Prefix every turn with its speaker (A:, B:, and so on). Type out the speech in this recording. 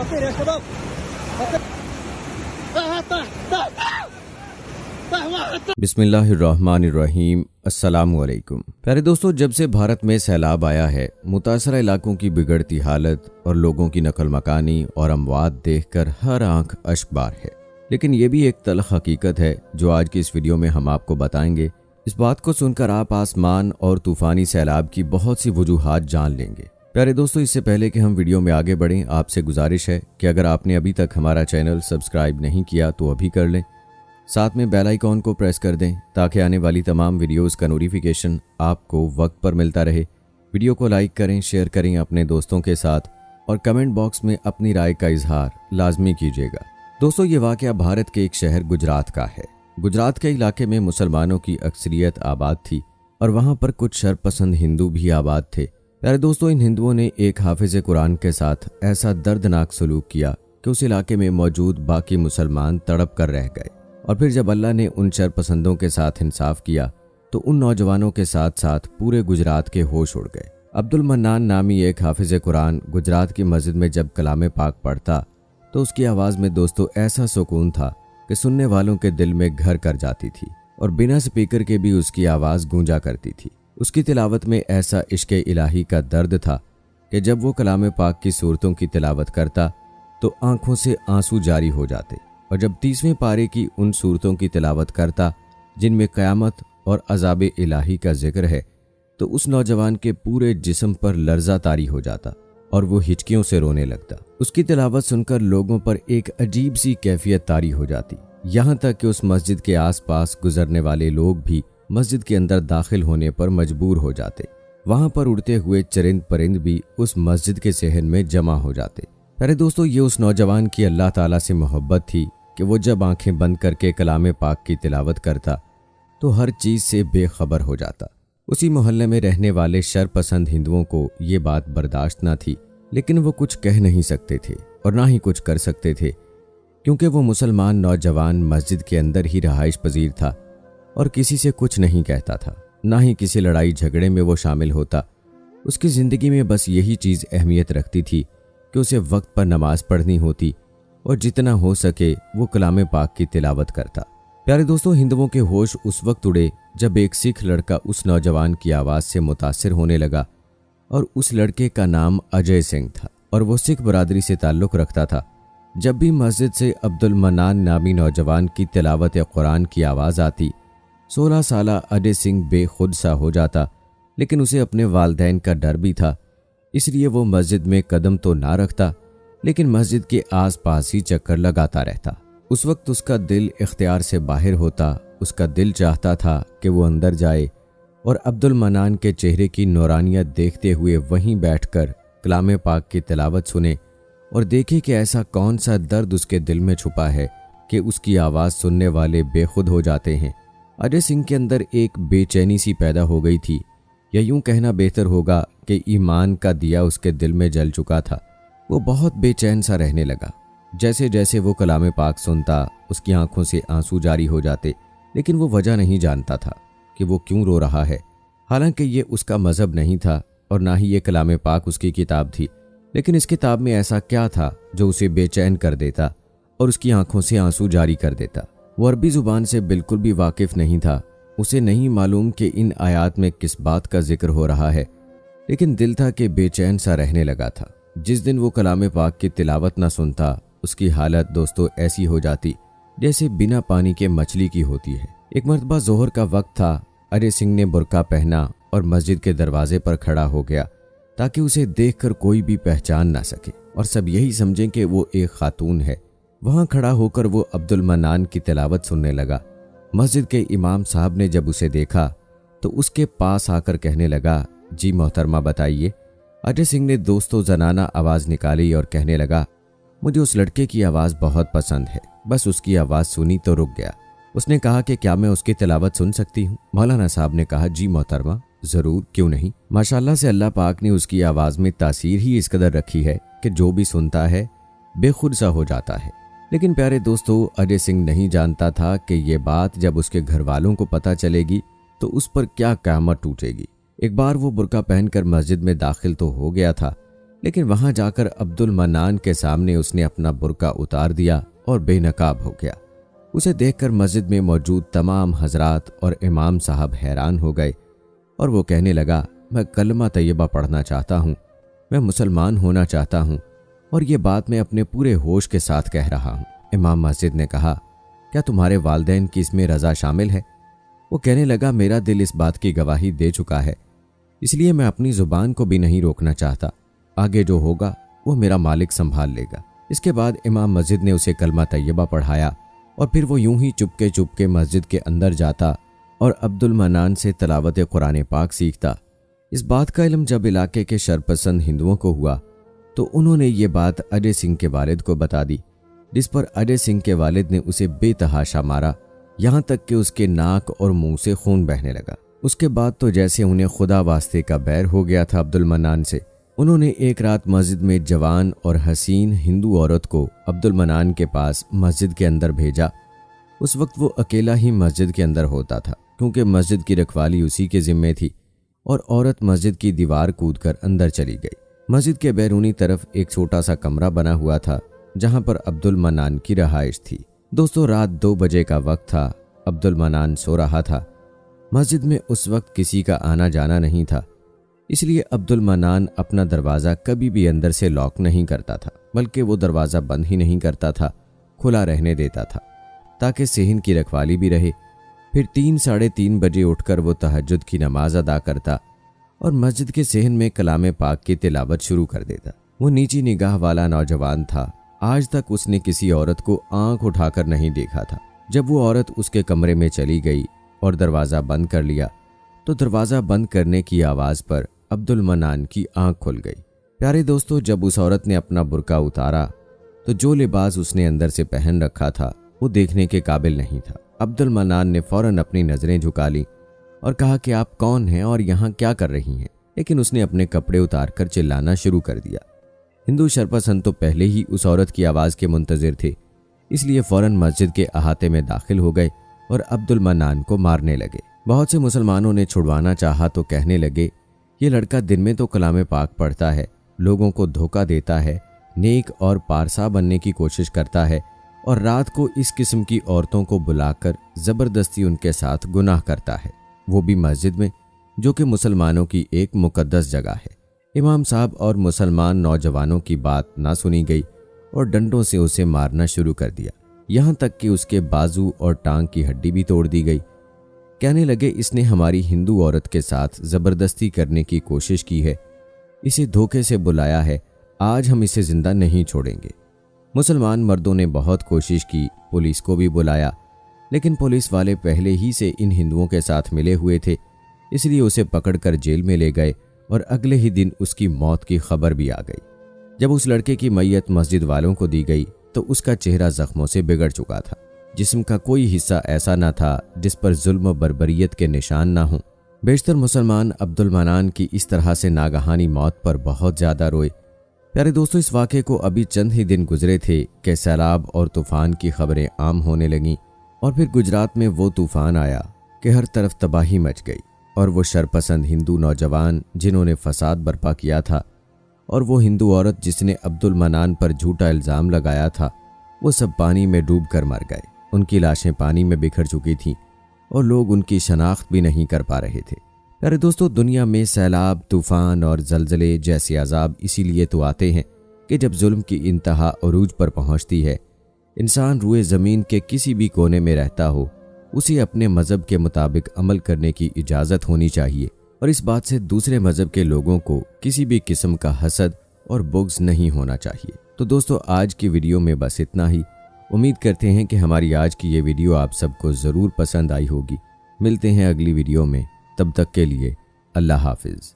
A: خطير يا شباب خطير.
B: बिस्मिल्लाहिर्रहमानिर्रहीम। अस्सलाम वालेकुम। प्यारे दोस्तों, जब से भारत में सैलाब आया है, मुतासरा इलाकों की बिगड़ती हालत और लोगों की नकल मकानी और अमवात देखकर हर आंख अश्कबार है। लेकिन ये भी एक तल्ख हकीकत है जो आज की इस वीडियो में हम आपको बताएंगे। इस बात को सुनकर आप आसमान और तूफ़ानी सैलाब की बहुत सी वजूहात जान लेंगे। प्यारे दोस्तों, इससे पहले कि हम वीडियो में आगे बढ़ें, आपसे गुजारिश है कि अगर आपने अभी तक हमारा चैनल सब्सक्राइब नहीं किया तो अभी कर लें। साथ में बेल आइकॉन को प्रेस कर दें ताकि आने वाली तमाम वीडियोस का नोटिफिकेशन आपको वक्त पर मिलता रहे। वीडियो को लाइक करें, शेयर करें अपने दोस्तों के साथ और कमेंट बॉक्स में अपनी राय का इजहार लाजमी कीजिएगा। दोस्तों, ये वाक़या भारत के एक शहर गुजरात का है। गुजरात के इलाके में मुसलमानों की अक्सरियत आबाद थी और वहाँ पर कुछ शरपसंद हिंदू भी आबाद थे। प्यारे दोस्तों, इन हिंदुओं ने एक हाफिज कुरान के साथ ऐसा दर्दनाक सलूक किया कि उस इलाके में मौजूद बाकी मुसलमान तड़प कर रह गए। और फिर जब अल्लाह ने उन शरपसंदों के साथ इंसाफ किया तो उन नौजवानों के साथ साथ पूरे गुजरात के होश उड़ गए। अब्दुल मन्नान नामी एक हाफिज कुरान गुजरात की मस्जिद में जब कलाम पाक पढ़ता तो उसकी आवाज़ में दोस्तों ऐसा सुकून था कि सुनने वालों के दिल में घर कर जाती थी और बिना स्पीकर के भी उसकी आवाज़ गूंजा करती थी। उसकी तिलावत में ऐसा इश्क़ इलाही का दर्द था कि जब वो कलाम पाक की सूरतों की तिलावत करता तो आंखों से आंसू जारी हो जाते और जब 30वें पारे की उन सूरतों की तिलावत करता जिनमें क़यामत और अज़ाब इलाही का जिक्र है तो उस नौजवान के पूरे जिस्म पर लर्ज़ा तारी हो जाता और वो हिचकियों से रोने लगता। उसकी तिलावत सुनकर लोगों पर एक अजीब सी कैफियत तारी हो जाती, यहाँ तक कि उस मस्जिद के आसपास गुजरने वाले लोग भी मस्जिद के अंदर दाखिल होने पर मजबूर हो जाते। वहाँ पर उड़ते हुए चरिंद परिंद भी उस मस्जिद के सहन में जमा हो जाते। अरे दोस्तों, ये उस नौजवान की अल्लाह ताला से मोहब्बत थी कि वो जब आंखें बंद करके कलाम पाक की तिलावत करता तो हर चीज़ से बेखबर हो जाता। उसी मोहल्ले में रहने वाले शरपसंद हिंदुओं को ये बात बर्दाश्त न थी, लेकिन वो कुछ कह नहीं सकते थे और ना ही कुछ कर सकते थे क्योंकि वो मुसलमान नौजवान मस्जिद के अंदर ही रहाइश पजीर था और किसी से कुछ नहीं कहता था, ना ही किसी लड़ाई झगड़े में वो शामिल होता। उसकी ज़िंदगी में बस यही चीज़ अहमियत रखती थी कि उसे वक्त पर नमाज पढ़नी होती और जितना हो सके वो कलाम पाक की तिलावत करता। प्यारे दोस्तों, हिंदुओं के होश उस वक्त उड़े जब एक सिख लड़का उस नौजवान की आवाज़ से मुतासिर होने लगा और उस लड़के का नाम अजय सिंह था और वो सिख बरादरी से ताल्लुक़ रखता था। जब भी मस्जिद से अब्दुल मन्नान नामी नौजवान की तिलावत कुरान की आवाज़ आती, 16 साला अजय सिंह बेखुद सा हो जाता, लेकिन उसे अपने वालिदैन का डर भी था, इसलिए वो मस्जिद में कदम तो ना रखता लेकिन मस्जिद के आसपास ही चक्कर लगाता रहता। उस वक्त उसका दिल इख्तियार से बाहर होता। उसका दिल चाहता था कि वो अंदर जाए और अब्दुल मन्नान के चेहरे की नूरानियत देखते हुए वहीं बैठकर कलाम पाक की तिलावत सुने और देखे कि ऐसा कौन सा दर्द उसके दिल में छुपा है कि उसकी आवाज़ सुनने वाले बेखुद हो जाते हैं। अजय सिंह के अंदर एक बेचैनी सी पैदा हो गई थी, या यूं कहना बेहतर होगा कि ईमान का दिया उसके दिल में जल चुका था। वो बहुत बेचैन सा रहने लगा। जैसे जैसे वो कलाम पाक सुनता उसकी आंखों से आंसू जारी हो जाते, लेकिन वो वजह नहीं जानता था कि वो क्यों रो रहा है। हालांकि ये उसका मज़हब नहीं था और ना ही ये कलाम पाक उसकी किताब थी, लेकिन इस किताब में ऐसा क्या था जो उसे बेचैन कर देता और उसकी आंखों से आंसू जारी कर देता। वो अरबी ज़ुबान से बिल्कुल भी वाकिफ़ नहीं था। उसे नहीं मालूम कि इन आयात में किस बात का जिक्र हो रहा है, लेकिन दिल था कि बेचैन सा रहने लगा था। जिस दिन वो कलाम पाक की तिलावत ना सुनता, उसकी हालत दोस्तों ऐसी हो जाती जैसे बिना पानी के मछली की होती है। एक मरतबा जोहर का वक्त था। अजय सिंह ने बुर्का पहना और मस्जिद के दरवाजे पर खड़ा हो गया ताकि उसे देखकर कोई भी पहचान ना सके और सब यही समझें कि वो एक खातून है। वहाँ खड़ा होकर वो अब्दुल मन्नान की तिलावत सुनने लगा। मस्जिद के इमाम साहब ने जब उसे देखा तो उसके पास आकर कहने लगा, जी मोहतरमा बताइए। अजय सिंह ने दोस्तों जनाना आवाज़ निकाली और कहने लगा, मुझे उस लड़के की आवाज़ बहुत पसंद है। बस उसकी आवाज़ सुनी तो रुक गया। उसने कहा कि क्या मैं उसकी तिलावत सुन सकती हूँ? मौलाना साहब ने कहा, जी मोहतरमा ज़रूर, क्यों नहीं। माशाल्लाह से अल्लाह पाक ने उसकी आवाज़ में तासीर ही इस कदर रखी है कि जो भी सुनता है बेखुद सा हो जाता है। लेकिन प्यारे दोस्तों, अजय सिंह नहीं जानता था कि ये बात जब उसके घर वालों को पता चलेगी तो उस पर क्या क़यामत टूटेगी। एक बार वो बुर्का पहनकर मस्जिद में दाखिल तो हो गया था, لیکن وہاں جا کر عبد المنان کے سامنے اس نے اپنا برقع اتار دیا اور بے نقاب ہو گیا۔ اسے دیکھ کر مسجد میں موجود تمام حضرات اور امام صاحب حیران ہو گئے اور وہ کہنے لگا، میں کلمہ طیبہ پڑھنا چاہتا ہوں، میں مسلمان ہونا چاہتا ہوں، اور یہ بات میں اپنے پورے ہوش کے ساتھ کہہ رہا ہوں۔ امام مسجد نے کہا، کیا تمہارے والدین کی اس میں رضا شامل ہے؟ وہ کہنے لگا، میرا دل اس بات کی گواہی دے چکا ہے، اس لیے میں اپنی زبان کو بھی نہیں روکنا چاہتا، آگے جو ہوگا وہ میرا مالک سنبھال لے گا۔ اس کے بعد امام مسجد نے اسے کلمہ طیبہ پڑھایا اور پھر وہ یوں ہی چپ کے مسجد کے اندر جاتا اور عبد المنان سے تلاوت قرآن پاک سیکھتا۔ اس بات کا علم جب علاقے کے شرپسند ہندوؤں کو ہوا تو انہوں نے یہ بات اجے سنگھ کے والد کو بتا دی، جس پر اجے سنگھ کے والد نے اسے بے تحاشا مارا، یہاں تک کہ اس کے ناک اور منہ سے خون بہنے لگا۔ اس کے بعد تو جیسے انہیں خدا واسطے کا بیر ہو گیا تھا عبد المنان سے، انہوں نے ایک رات مسجد میں جوان اور حسین ہندو عورت کو عبد المنان کے پاس مسجد کے اندر بھیجا۔ اس وقت وہ اکیلا ہی مسجد کے اندر ہوتا تھا، کیونکہ مسجد کی رکھوالی اسی کے ذمے تھی، اور عورت مسجد کی دیوار کود کر اندر چلی گئی۔ مسجد کے بیرونی طرف ایک چھوٹا سا کمرہ بنا ہوا تھا جہاں پر عبد المنان کی رہائش تھی۔ دوستو، رات 2 بجے کا وقت تھا، عبد المنان سو رہا تھا۔ مسجد میں اس وقت کسی کا آنا جانا نہیں تھا، اس لیے عبد المنان اپنا دروازہ کبھی بھی اندر سے لاک نہیں کرتا تھا، بلکہ وہ دروازہ بند ہی نہیں کرتا تھا، کھلا رہنے دیتا تھا تاکہ صحن کی رکھوالی بھی رہے۔ پھر 3 – 3:30 بجے اٹھ کر وہ تہجد کی نماز ادا کرتا اور مسجد کے صحن میں کلام پاک کی تلاوت شروع کر دیتا۔ وہ نیچی نگاہ والا نوجوان تھا، آج تک اس نے کسی عورت کو آنکھ اٹھا کر نہیں دیکھا تھا۔ جب وہ عورت اس کے کمرے میں چلی گئی اور دروازہ بند کر لیا تو دروازہ بند کرنے کی آواز پر عبد المنان کی آنکھ کھل گئی۔ پیارے دوستو، جب اس عورت نے اپنا برقع اتارا تو جو لباس اس نے اندر سے پہن رکھا تھا وہ دیکھنے کے قابل نہیں تھا۔ عبد المنان نے فوراً اپنی نظریں جھکا لی اور کہا کہ آپ کون ہیں اور یہاں کیا کر رہی ہیں؟ لیکن اس نے اپنے کپڑے اتار کر چلانا شروع کر دیا۔ ہندو شرپسند تو پہلے ہی اس عورت کی آواز کے منتظر تھے، اس لیے فوراً مسجد کے احاطے میں داخل ہو گئے اور عبد المنان کو مارنے لگے۔ بہت سے مسلمانوں نے چھڑوانا چاہا تو کہنے لگے، یہ لڑکا دن میں تو کلام پاک پڑھتا ہے، لوگوں کو دھوکہ دیتا ہے، نیک اور پارسا بننے کی کوشش کرتا ہے، اور رات کو اس قسم کی عورتوں کو بلا کر زبردستی ان کے ساتھ گناہ کرتا ہے، وہ بھی مسجد میں، جو کہ مسلمانوں کی ایک مقدس جگہ ہے۔ امام صاحب اور مسلمان نوجوانوں کی بات نہ سنی گئی اور ڈنڈوں سے اسے مارنا شروع کر دیا، یہاں تک کہ اس کے بازو اور ٹانگ کی ہڈی بھی توڑ دی گئی۔ کہنے لگے، اس نے ہماری ہندو عورت کے ساتھ زبردستی کرنے کی کوشش کی ہے، اسے دھوکے سے بلایا ہے، آج ہم اسے زندہ نہیں چھوڑیں گے۔ مسلمان مردوں نے بہت کوشش کی، پولیس کو بھی بلایا، لیکن پولیس والے پہلے ہی سے ان ہندوؤں کے ساتھ ملے ہوئے تھے، اس لیے اسے پکڑ کر جیل میں لے گئے اور اگلے ہی دن اس کی موت کی خبر بھی آ گئی۔ جب اس لڑکے کی میت مسجد والوں کو دی گئی تو اس کا چہرہ زخموں سے بگڑ چکا تھا، جسم کا کوئی حصہ ایسا نہ تھا جس پر ظلم و بربریت کے نشان نہ ہوں۔ بیشتر مسلمان عبد المنان کی اس طرح سے ناگہانی موت پر بہت زیادہ روئے۔ پیارے دوستو، اس واقعے کو ابھی چند ہی دن گزرے تھے کہ سیلاب اور طوفان کی خبریں عام ہونے لگیں، اور پھر گجرات میں وہ طوفان آیا کہ ہر طرف تباہی مچ گئی، اور وہ شرپسند ہندو نوجوان جنہوں نے فساد برپا کیا تھا اور وہ ہندو عورت جس نے عبد المنان پر جھوٹا الزام لگایا تھا، وہ سب پانی میں ڈوب کر مر گئے۔ ان کی لاشیں پانی میں بکھر چکی تھیں اور لوگ ان کی شناخت بھی نہیں کر پا رہے تھے۔ پیارے دوستو، دنیا میں سیلاب، طوفان اور زلزلے جیسے عذاب اسی لیے تو آتے ہیں کہ جب ظلم کی انتہا عروج پر پہنچتی ہے، انسان روئے زمین کے کسی بھی کونے میں رہتا ہو، اسے اپنے مذہب کے مطابق عمل کرنے کی اجازت ہونی چاہیے، اور اس بات سے دوسرے مذہب کے لوگوں کو کسی بھی قسم کا حسد اور بغض نہیں ہونا چاہیے۔ تو دوستو، آج کی ویڈیو میں بس اتنا ہی۔ امید کرتے ہیں کہ ہماری آج کی یہ ویڈیو آپ سب کو ضرور پسند آئی ہوگی۔ ملتے ہیں اگلی ویڈیو میں، تب تک کے لیے اللہ حافظ۔